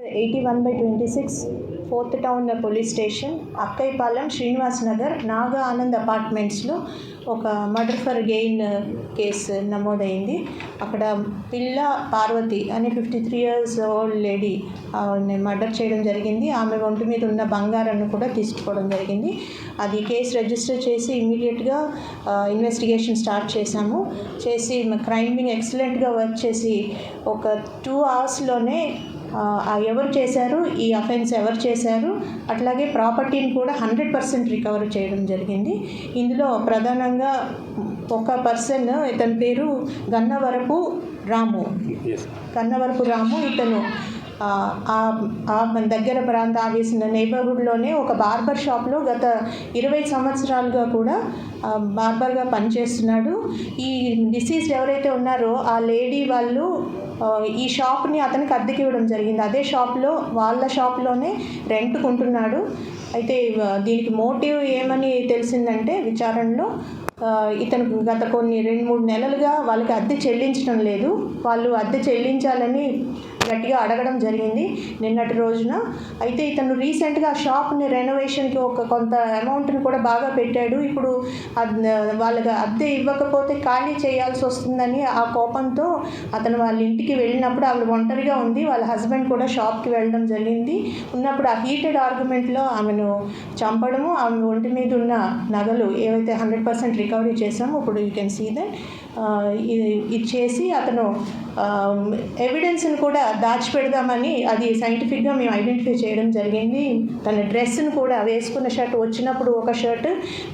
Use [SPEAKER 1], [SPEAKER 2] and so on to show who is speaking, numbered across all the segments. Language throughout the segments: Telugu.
[SPEAKER 1] 81/26 4th town police station, Akkayapalem, Srinivas Nagar, Naga Anand అపార్ట్మెంట్స్లో ఒక మర్డర్ ఫర్ గెయిన్ కేసు నమోదైంది. అక్కడ పిల్ల పార్వతి అనే 53 years old లేడీ మర్డర్ చేయడం జరిగింది. ఆమె ఒంటి మీద ఉన్న బంగారాన్ని కూడా తీసుకోవడం జరిగింది. అది కేసు రిజిస్టర్ చేసి ఇమీడియట్గా ఇన్వెస్టిగేషన్ స్టార్ట్ చేశాము. క్రైమ్ వింగ్ ఎక్సలెంట్గా వర్క్ చేసి ఒక 2 hours-లోనే ఎవరు చేశారు, ఈ అఫెన్స్ ఎవరు చేశారు, అట్లాగే ప్రాపర్టీని కూడా 100% రికవర్ చేయడం జరిగింది. ఇందులో ప్రధానంగా ఒక పర్సన్, ఇతని పేరు గన్నవరపు రాము. ఇతను మన దగ్గర వేసిన నైబర్హుడ్లోనే ఒక బార్బర్ షాప్లో గత 20 సంవత్సరాలుగా కూడా బార్బర్గా పనిచేస్తున్నాడు. ఈ డిసీజ్ ఎవరైతే ఉన్నారో ఆ లేడీ వాళ్ళు ఈ షాప్ని అతనికి అద్దెకి ఇవ్వడం జరిగింది. అదే షాప్లో వాళ్ళ షాప్లోనే రెంట్కు ఉంటున్నాడు. అయితే దీనికి మోటివ్ ఏమని తెలిసిందంటే విచారణలో ఇతను గత 2-3 నెలలుగా వాళ్ళకి అద్దె చెల్లించడం లేదు. వాళ్ళు అద్దె చెల్లించాలని గట్టిగా అడగడం జరిగింది నిన్నటి రోజున. అయితే ఇతను రీసెంట్గా ఆ షాప్ని రెనోవేషన్కి కొంత అమౌంట్ని కూడా బాగా పెట్టాడు. ఇప్పుడు వాళ్ళకి అద్దె ఇవ్వకపోతే ఖాళీ చేయాల్సి వస్తుందని ఆ కోపంతో అతను వాళ్ళ ఇంటికి వెళ్ళినప్పుడు ఆవిడ ఒంటరిగా ఉంది. వాళ్ళ హస్బెండ్ కూడా షాప్కి వెళ్ళడం జరిగింది. ఉన్నప్పుడు ఆ హీటెడ్ ఆర్గ్యుమెంట్లో ఆమెను చంపడము, ఆమె ఒంటి మీద ఉన్న నగలు ఏవైతే 100% రికవరీ చేసామో ఇప్పుడు యూ కెన్ సీ దట్ ఇది చేసి అతను ఎవిడెన్స్ని కూడా దాచిపెడదామని అది సైంటిఫిక్గా మేము ఐడెంటిఫై చేయడం జరిగింది. తన డ్రెస్ని కూడా వేసుకున్న షర్ట్, వచ్చినప్పుడు ఒక షర్ట్,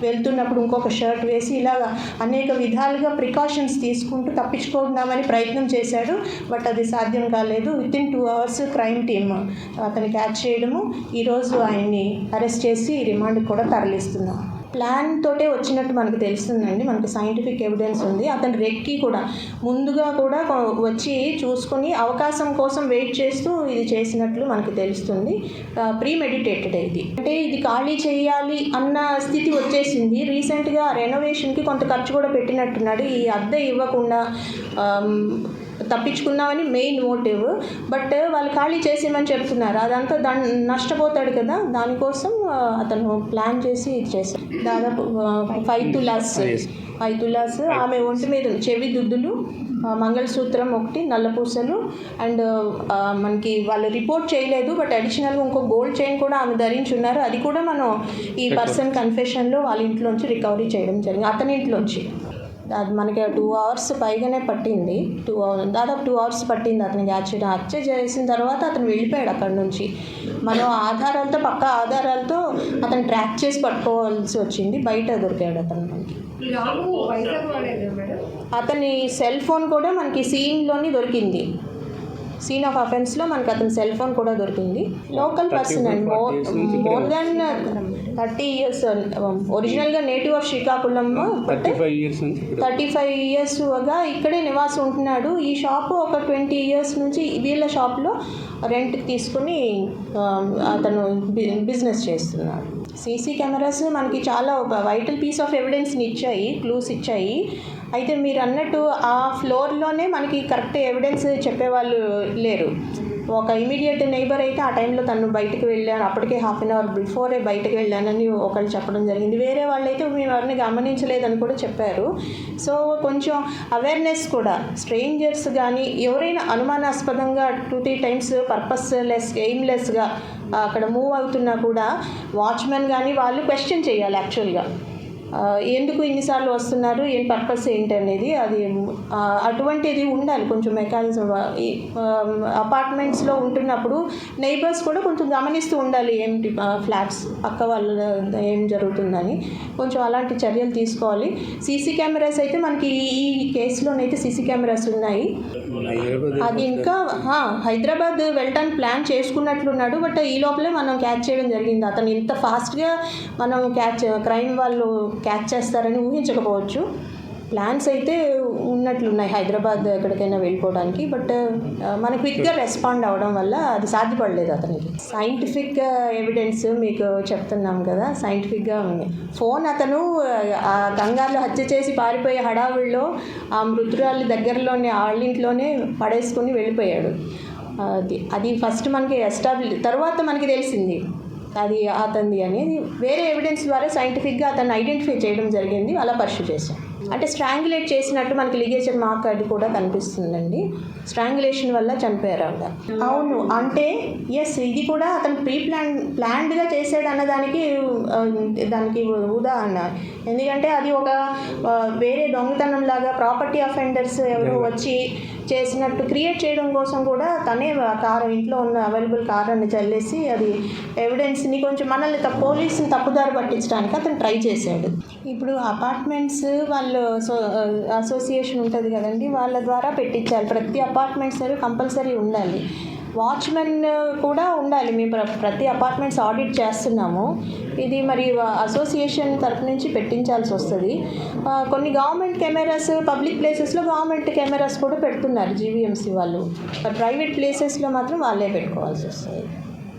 [SPEAKER 1] వెళ్తున్నప్పుడు ఇంకొక షర్ట్ వేసి ఇలాగా అనేక విధాలుగా ప్రికాషన్స్ తీసుకుంటూ తప్పించుకుందామని ప్రయత్నం చేశాడు. బట్ అది సాధ్యం కాలేదు. వితిన్ 2 hours క్రైమ్ టీమ్ అతన్ని క్యాచ్ చేయడము, ఈరోజు ఆయన్ని అరెస్ట్ చేసి రిమాండ్కి కూడా తరలిస్తున్నాం. ప్లాన్ తోటే వచ్చినట్టు మనకు తెలుస్తుందండి. మనకి సైంటిఫిక్ ఎవిడెన్స్ ఉంది. అతను రెక్కి కూడా ముందుగా కూడా వచ్చి చూసుకొని అవకాశం కోసం వెయిట్ చేస్తూ ఇది చేసినట్లు మనకు తెలుస్తుంది. ప్రీమెడిటేటెడ్ ఇది. అంటే ఇది ఖాళీ చేయాలి అన్న స్థితి వచ్చేసింది. రీసెంట్గా రెనోవేషన్కి కొంత ఖర్చు కూడా పెట్టినట్టున్నాడు. ఈ అద్దె ఇవ్వకుండా తప్పించుకున్నామని మెయిన్ మోటివ్. బట్ వాళ్ళు ఖాళీ చేసేయమని చెప్తున్నారు. అదంతా నష్టపోతాడు కదా, దానికోసం అతను ప్లాన్ చేసి ఇది చేశాడు. దాదాపు 5 తులాస్ ఆమె ఒంటి మీద చెవి దుద్దులు, మంగళసూత్రం ఒకటి, నల్లపూసలు అండ్ మనకి వాళ్ళు రిపోర్ట్ చేయలేదు. బట్ అడిషనల్గా ఇంకో గోల్డ్ చైన్ కూడా ఆమె ధరించున్నారు. అది కూడా మనం ఈ పర్సన్ కన్ఫెషన్లో వాళ్ళ ఇంట్లోంచి రికవరీ చేయడం జరిగింది. అతని ఇంట్లోంచి అది మనకి 2 hours పైగానే పట్టింది. దాదాపు 2 hours పట్టింది అతనికి హత్య చేసిన తర్వాత అతను వెళ్ళిపోయాడు అక్కడి నుంచి. మనం పక్కా ఆధారాలతో అతను ట్రాక్ చేసి పట్టుకోవాల్సి వచ్చింది. బయట దొరికాడు అతను మనకి. అతని సెల్ ఫోన్ కూడా మనకి సీన్లోని దొరికింది. సీన్ ఆఫ్ అఫెన్స్లో మనకి అతని సెల్ ఫోన్ కూడా దొరికింది. Local person and more than 30 years, ఒరిజినల్గా నేటివ్ ఆఫ్ శ్రీకాకుళం, 35 yearsగా ఇక్కడే నివాసం ఉంటున్నాడు. ఈ షాపు ఒక 20 years నుంచి వీళ్ళ షాప్లో రెంట్కి తీసుకుని అతను బిజినెస్ చేస్తున్నాడు. సీసీ కెమెరాస్ మనకి చాలా వైటల్ పీస్ ఆఫ్ ఎవిడెన్స్ని ఇచ్చాయి, క్లూస్ ఇచ్చాయి. అయితే మీరు అన్నట్టు ఆ ఫ్లోర్లోనే మనకి కరెక్ట్ ఎవిడెన్స్ చెప్పేవాళ్ళు లేరు. ఒక ఇమీడియట్ నైబర్ అయితే ఆ టైంలో తను బయటకు వెళ్ళాను, అప్పటికే 1/2 hour బిఫోరే బయటకు వెళ్ళానని ఒకళ్ళు చెప్పడం జరిగింది. వేరే వాళ్ళైతే మేము ఎవరిని గమనించలేదని కూడా చెప్పారు. సో కొంచెం అవేర్నెస్ కూడా, స్ట్రేంజర్స్ కానీ ఎవరైనా అనుమానాస్పదంగా 2-3 times ఎయిమ్లెస్గా అక్కడ మూవ్ అవుతున్నా కూడా వాచ్మెన్ కానీ వాళ్ళు క్వశ్చన్ చేయాలి. యాక్చువల్గా ఎందుకు ఇన్నిసార్లు వస్తున్నారు, ఏం పర్పస్ ఏంటి అనేది, అది అటువంటిది ఉండాలి కొంచెం మెకానిజం. అపార్ట్మెంట్స్లో ఉంటున్నప్పుడు నైబర్స్ కూడా కొంచెం గమనిస్తూ ఉండాలి, ఏంటి ఫ్లాట్స్ పక్క వాళ్ళ ఏం జరుగుతుందని కొంచెం అలాంటి చర్యలు తీసుకోవాలి. సీసీ కెమెరాస్ అయితే మనకి ఈ కేసులోనైతే సీసీ కెమెరాస్ ఉన్నాయి. అది ఇంకా హైదరాబాద్ వెళ్ళడానికి ప్లాన్ చేసుకున్నట్లున్నాడు. బట్ ఈ లోపలే మనం క్యాచ్ చేయడం జరిగింది. అతను ఇంత ఫాస్ట్గా మనం క్రైమ్ వాళ్ళు క్యాచ్ చేస్తారని ఊహించకపోవచ్చు. ప్లాన్స్ అయితే ఉన్నట్లున్నాయి హైదరాబాద్ ఎక్కడికైనా వెళ్ళిపోవడానికి. బట్ మనకు క్విక్గా రెస్పాండ్ అవ్వడం వల్ల అది సాధ్యపడలేదు అతనికి. సైంటిఫిక్ ఎవిడెన్స్ మీకు చెప్తున్నాం కదా, సైంటిఫిక్గా ఉంది. ఫోన్ అతను ఆ కంగారులో హత్య చేసి పారిపోయే హడావుల్లో ఆ మృతురాలి దగ్గరలోనే వాళ్ళింట్లోనే పడేసుకుని వెళ్ళిపోయాడు. అది ఫస్ట్ మనకి తర్వాత మనకి తెలిసింది అది అతనిది అనేది. వేరే ఎవిడెన్స్ ద్వారా సైంటిఫిక్గా అతన్ని ఐడెంటిఫై చేయడం జరిగింది. అలా పర్ష్యూ చేశాం. అంటే స్ట్రాంగులేట్ చేసినట్టు మనకి లిగేచర్ మార్క్ అది కూడా కనిపిస్తుందండి. స్ట్రాంగులేషన్ వల్ల చనిపోయారు ఆవిడ. అవును, అంటే ఎస్, ఇది కూడా అతను ప్లాన్డ్గా చేశాడు అన్నదానికి దానికి ఉదాహరణ. ఎందుకంటే అది ఒక వేరే దొంగతనం లాగా ప్రాపర్టీ అఫెండర్స్ ఎవరో వచ్చి చేసినట్టు క్రియేట్ చేయడం కోసం కూడా తనే ఇంట్లో ఉన్న అవైలబుల్ కారాన్ని చల్లేసి అది ఎవిడెన్స్ని కొంచెం మనల్ని పోలీసుని తప్పుదారి పట్టించడానికి అతను ట్రై చేశాడు. ఇప్పుడు అపార్ట్మెంట్స్ వాళ్ళు అసోసియేషన్ ఉంటుంది కదండి, వాళ్ళ ద్వారా పెట్టించాలి. ప్రతి అపార్ట్మెంట్స్ కంపల్సరీ ఉండాలి. వాచ్మెన్ కూడా ఉండాలి. మేము ప్రతి అపార్ట్మెంట్స్ ఆడిట్ చేస్తున్నాము. ఇది మరి అసోసియేషన్ తరఫు నుంచి పెట్టించాల్సి వస్తుంది. కొన్ని గవర్నమెంట్ కెమెరాస్ పబ్లిక్ ప్లేసెస్లో గవర్నమెంట్ కెమెరాస్ కూడా పెడుతున్నారు జీవీఎంసీ వాళ్ళు. ప్రైవేట్ ప్లేసెస్లో మాత్రం వాళ్ళే పెట్టుకోవాల్సి వస్తుంది.